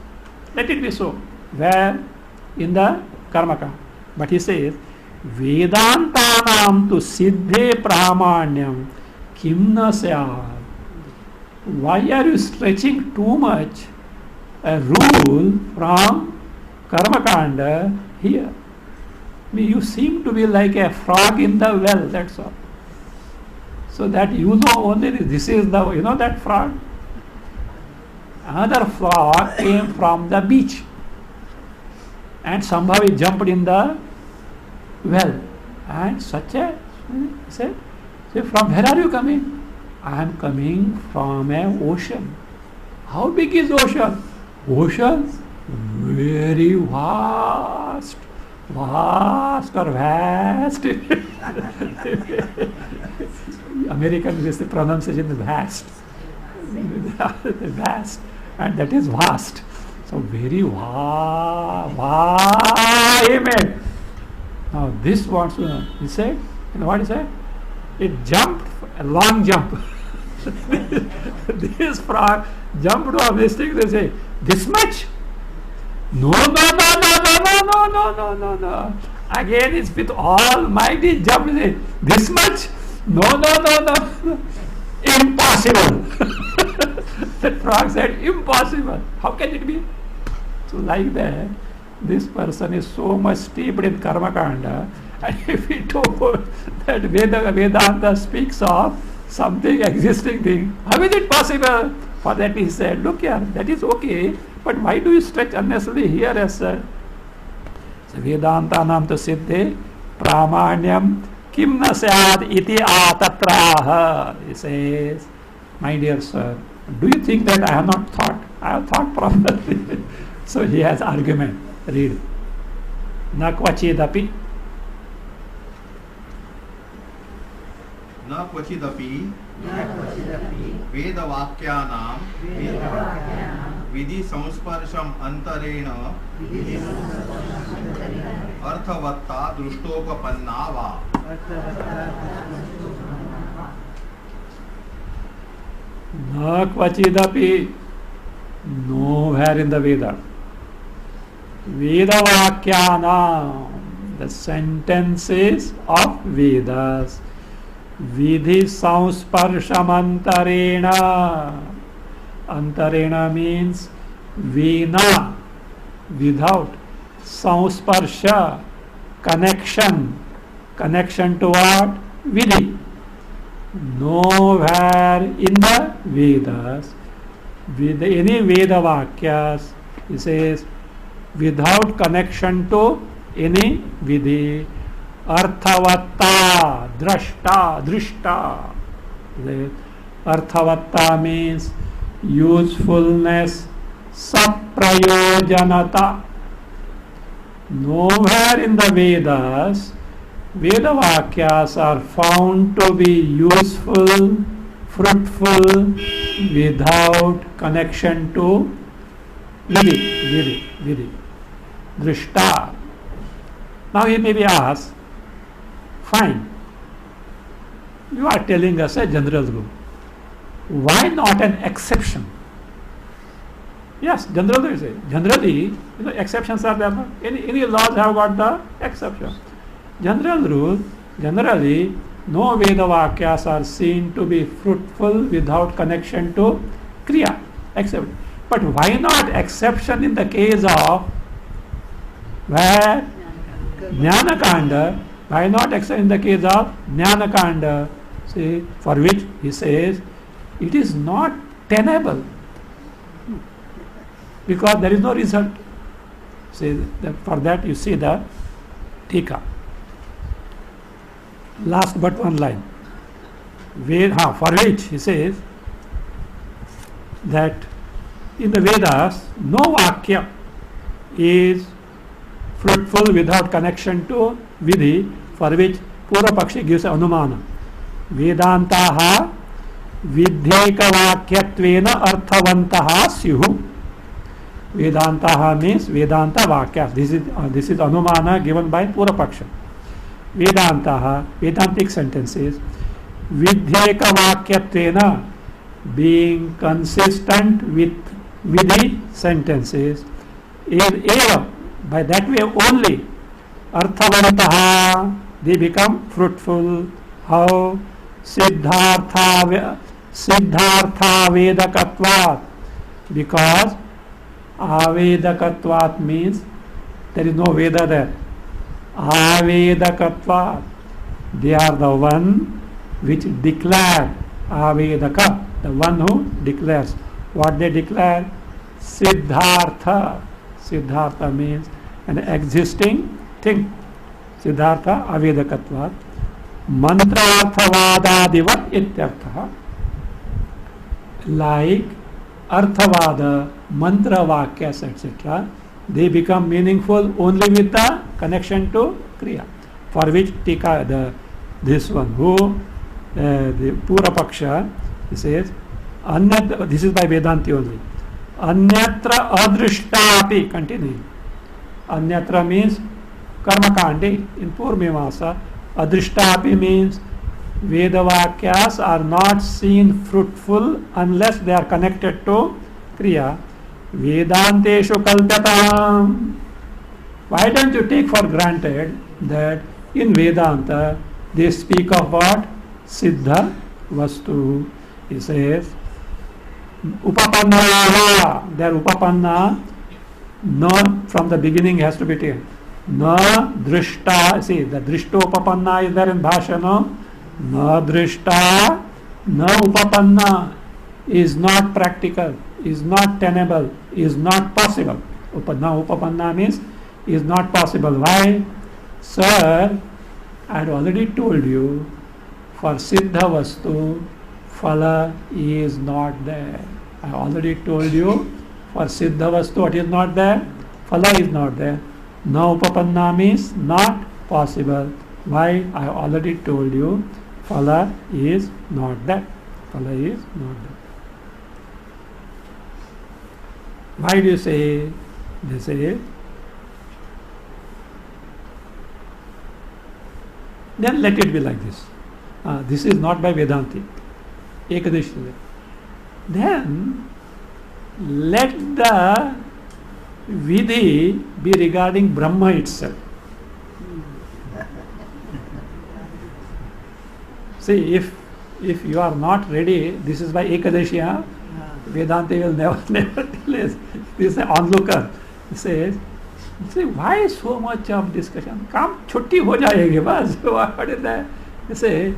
S1: Let it be so. Where? In the Karmaka. But he says, Vedantanam tu siddhe pramanyam kim na syad. Why are you stretching too much a rule from Karmakanda here? I mean, you seem to be like a frog in the well, that's all. So that you know only this is the, you know that frog? Another frog came from the beach and somehow he jumped in the well. And such a, he said, from where are you coming? I am coming from an ocean. How big is ocean? Ocean? Very vast. Vast or vast. American is the pronunciation is vast. Vast. And that is vast. So very vast. Amen. Now this wants to know. He said, you know what he said? It jumped, a long jump. This frog jumped off this thing. They say, this much? No, no, no, no, no, no, no, no, no, no, no. Again, it's with almighty jump. They say, this much? No, no, no, no. Impossible. The frog said, impossible. How can it be? So like that, this person is so much steeped in karma kanda, and if he told that Vedanta speaks of something existing thing, how is it possible? For that he said, look here, that is okay, but why do you stretch unnecessarily here as such? So Vedanta nam to siddhe pramanyam kim na syad iti atatraha. He says, my dear sir, do you think that I have not thought? I have thought properly. So he has argument. Read. Na kvachidapi.
S2: न क्वचिदपि वेदवाक्यानां विधि संस्पर्शम अंतरेण अर्थवत्ता दृष्टोपपन्ना वा.
S1: Na kvachidapi. Nowhere in the Veda. Vedavakyana, the sentences of Vedas. Vidhi sansparshamantarena. Antarena means vina, without. Sansparsha, connection. Connection to what? Vidhi. Nowhere in the Vedas, with any Veda Vakyas, he says, without connection to any Vidhi, Arthavatta, Drishta. Arthavatta means usefulness, Saprayojanata. Nowhere in the Vedas, Veda Vakyas are found to be useful, fruitful, without connection to Vidhi. Drishta. Now he may be asked, fine, you are telling us a general rule. Why not an exception? Yes, generally, exceptions are there. Any laws have got the exception. Generally, no Veda Vakyas are seen to be fruitful without connection to Kriya. Except, but why not exception in the case of where Jnana Kanda? Why not exception in the case of Jnana Kanda? See, for which he says it is not tenable because there is no result. See, for that you see the Tika. Last but one line. For which he says that in the Vedas no Vakya is fruitful without connection to Vidhi, for which Purva Pakshi gives Anumana. Vedantaha Vidhyeka Vakyatvena Arthavantaha Syuhu. Vedantaha means Vedanta Vakyas. This is Anumana given by Purva Paksha. Vedantaha, Vedantic sentences, Vidhyeka Vakyatvena, being consistent with Vidhi sentences, eva, by that way only, Arthavantaha, they become fruitful. How? Siddhartha Vedakatvat, because Avedakatvat means there is no Veda there. Avedakatvat, they are the one which declare. Avedaka, the one who declares. What they declare? Siddhartha. Siddhartha means an existing thing. Siddhartha Avedakatvat. Mantrarthavadadivat ityartha. Like Arthavada, Mantra Vakyas, etc., they become meaningful only with the connection to Kriya. For which Tika, this one, who, the Purva Paksha, he says, this is by Vedanti only. Anyatra adrishtapi, continue. Anyatra means Karmakandi in Purmimasa, Adrishtapi means Vedavakyas are not seen fruitful unless they are connected to Kriya. Vedanteshu kalpyatam. Why don't you take for granted that in Vedanta they speak of what? Siddha Vastu. He says, Upapanna, they are Upapanna. No, from the beginning has to be taken. Na drishta, see the drishto upapanna is there in Bhasha, no? Na drishta, na upapanna is not practical, is not tenable, is not possible. Na upapanna means is not possible. Why? Sir, I had already told you, for Siddha Vastu, Phala is not there. I already told you, for Siddha Vastu, what is not there? Phala is not there. No upapanna means not possible. Why? I already told you, Phala is not there. Phala is not there. Why do you say? They say, then let it be like this. This is not by Vedanti. Ekadashi. Then let the Vidhi be regarding Brahma itself. See, if you are not ready, this is by Ekadashi. Vedanta will never tell us. This is an onlooker. He says, say, why so much of discussion? Come, chutti ho jayegi bas. What is that? They say,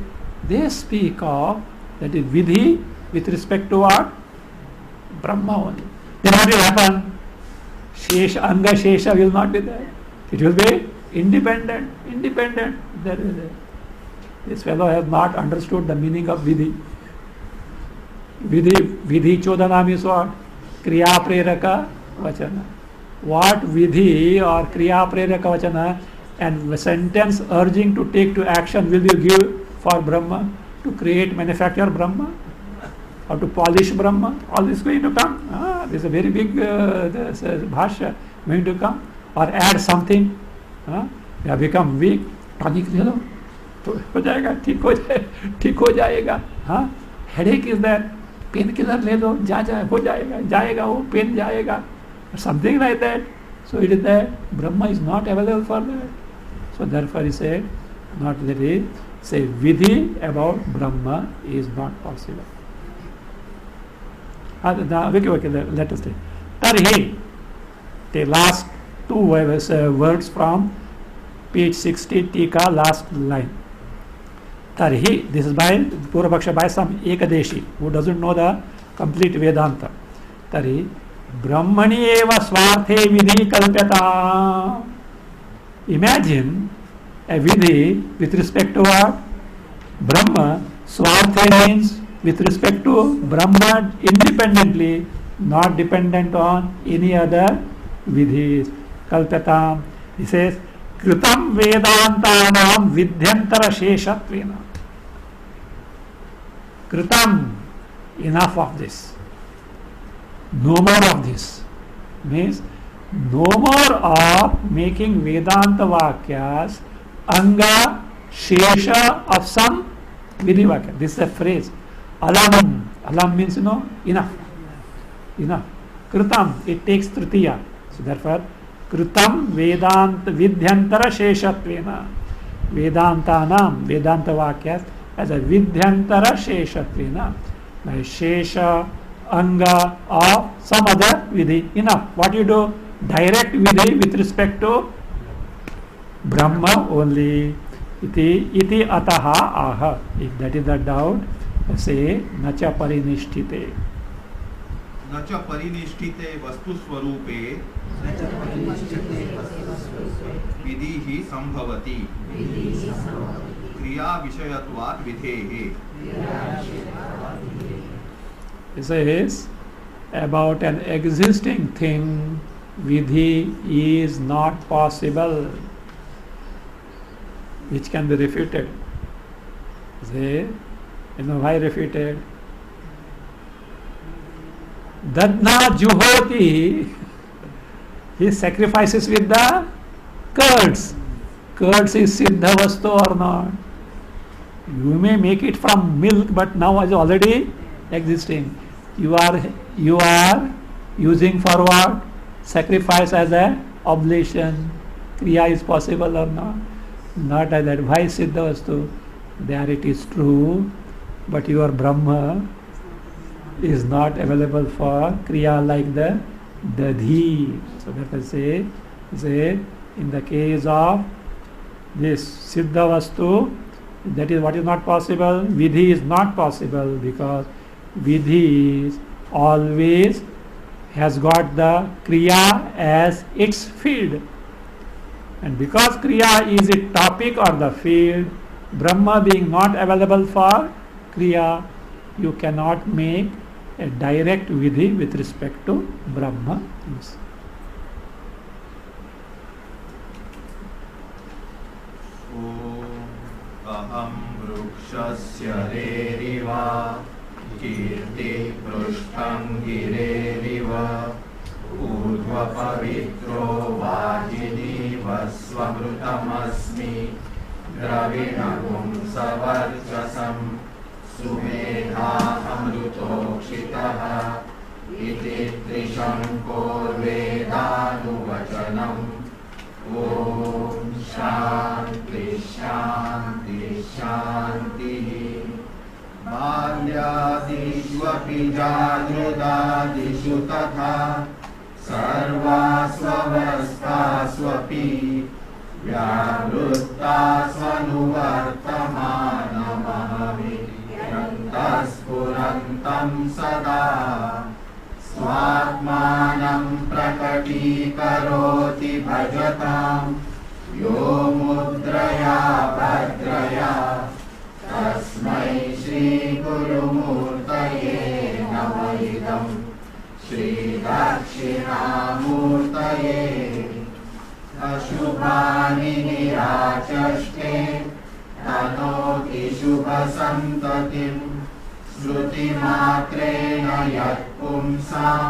S1: they speak of, that is Vidhi with respect to what? Brahma only. Then what will happen? Shesha, Anga Shesha will not be there. It will be independent. There is a, this fellow has not understood the meaning of Vidhi. Vidhi Chodanam is what? Kriya Preraka Vachana. What Vidhi or Kriya Preraka Vachana and the sentence urging to take to action will you give for Brahma? To create, manufacture Brahma? Or to polish Brahma? All this is going to come. This is a very big bhashya going to come. Or add something. You have become weak. Tonic ले लो तो हो जाएगा, ठीक हो जाएगा. Headache is there. Pain killer ले लो, हो जाएगा वो pain जाएगा. Something like that. So it is that Brahma is not available for that. So therefore he said, not that he say Vidhi about Brahma is not possible. Let us take. Tarhi, the last two words from page 60, Tika, last line. Tarhi, this is by Purvaksha, by some Ekadeshi who doesn't know the complete Vedanta. Tarhi, Brahmani eva swarthe vidhi kalpyata. Imagine a vidhi with respect to what? Brahma. Swarthe means with respect to Brahma independently, not dependent on any other vidhis. Kalpyatam. He says, Kritam Vedantanam Vidhyantara Sheshatvena. Kritam, enough of this. No more of this. Means no more of making Vedanta Vakyas Anga Shesha of some Vidhi Vakya. This is a phrase. Alam. Alam means enough. Kritam, it takes Tritiya. So therefore, Kritam Vedanta Vidhyantara Sheshatvena. Vedantanam, Vedanta Vakyas as a Vidhyantara Sheshatvena. By Shesha, Anga of some other Vidhi. Enough. What you do? Direct Vidhi with respect to Brahma only. Iti ataha aha. If that is the doubt, say nacha parinishthite.
S2: Nacha parinishthite vastu swarupe vidhi hi sambhavati kriya vishayatvat vidhehe.
S1: It says about an existing thing, vidhi is not possible, which can be refuted. Say, why refuted? Dadna juhoti, he sacrifices with the curds. curds is Siddha Vastu or not? You may make it from milk, but now is already existing. You are using for what? Sacrifice as a oblation. Kriya is possible or not? Not as that. Why Siddha Vastu? There it is true, but your Brahma is not available for Kriya like the Dadhi. So that I say in the case of this Siddha Vastu, that is what is not possible. Vidhi is not possible because Vidhi is always has got the Kriya as its field. And because Kriya is its topic or the field, Brahma being not available for Kriya, you cannot make a direct Vidhi with respect to Brahma. Yes.
S2: अहं वृक्षस्य रेरिवा कीर्ति पृष्ठं गिरेरिव ऊर्ध्वपवित्रो वाजिनीव स्वमृतमस्मि द्रविणगुं सवर्चसं सुमेधामृतोक्षितः इति त्रिशङ्कोर्वेदानुवचनम् ॐ शान्ति शान्ति शान्तिः बाल्यादिष्वपि जागृदादिषु तथा सर्वास्वस्थास्वपि व्यावृत्तास्वनुवर्तमानमहमित्यन्तःस्फुरन्तं सदा स्वात्मानं प्रकटीकरोति भजतां यो मुद्रया भद्रया तस्मै श्रीगुरुमूर्तये नमः इदं श्रीदक्षिणामूर्तये अशुभानि निराचष्टे तनोति शुभसन्ततिम् श्रुतिमात्रेण यत्पुंसां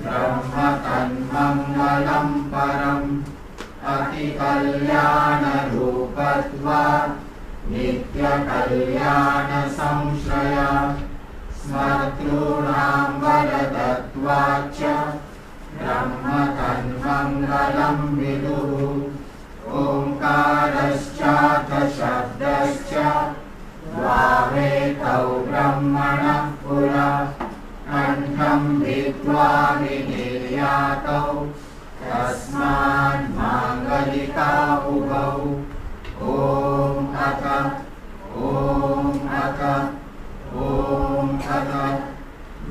S2: ब्रह्मतन्मङ्गलं परम् अतिकल्याणरूपत्वात् नित्यकल्याणसंश्रया स्मर्तॄणां वरदत्वाच्च ब्रह्मतन्मङ्गलं विदुः ओङ्कारश्चाथ शब्दश्च द्वावेतौ ब्रह्मणः पुरा कण्ठं भिद्वा विनिर्यातौ तस्मान् माङ्गलिका उभौ ॐ अथ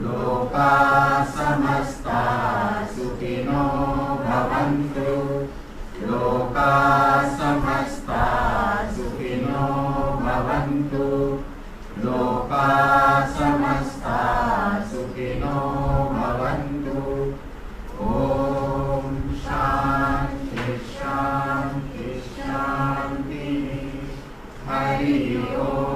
S2: लोकाः समस्ताः सुखिनो भवन्तु लोकाः समस्ताः सुखिनो भवन्तु लोकाः समस्ताः सुखिनो भवन्तु ॐ शान्ति शान्ति शान्तिः हरि ओम्।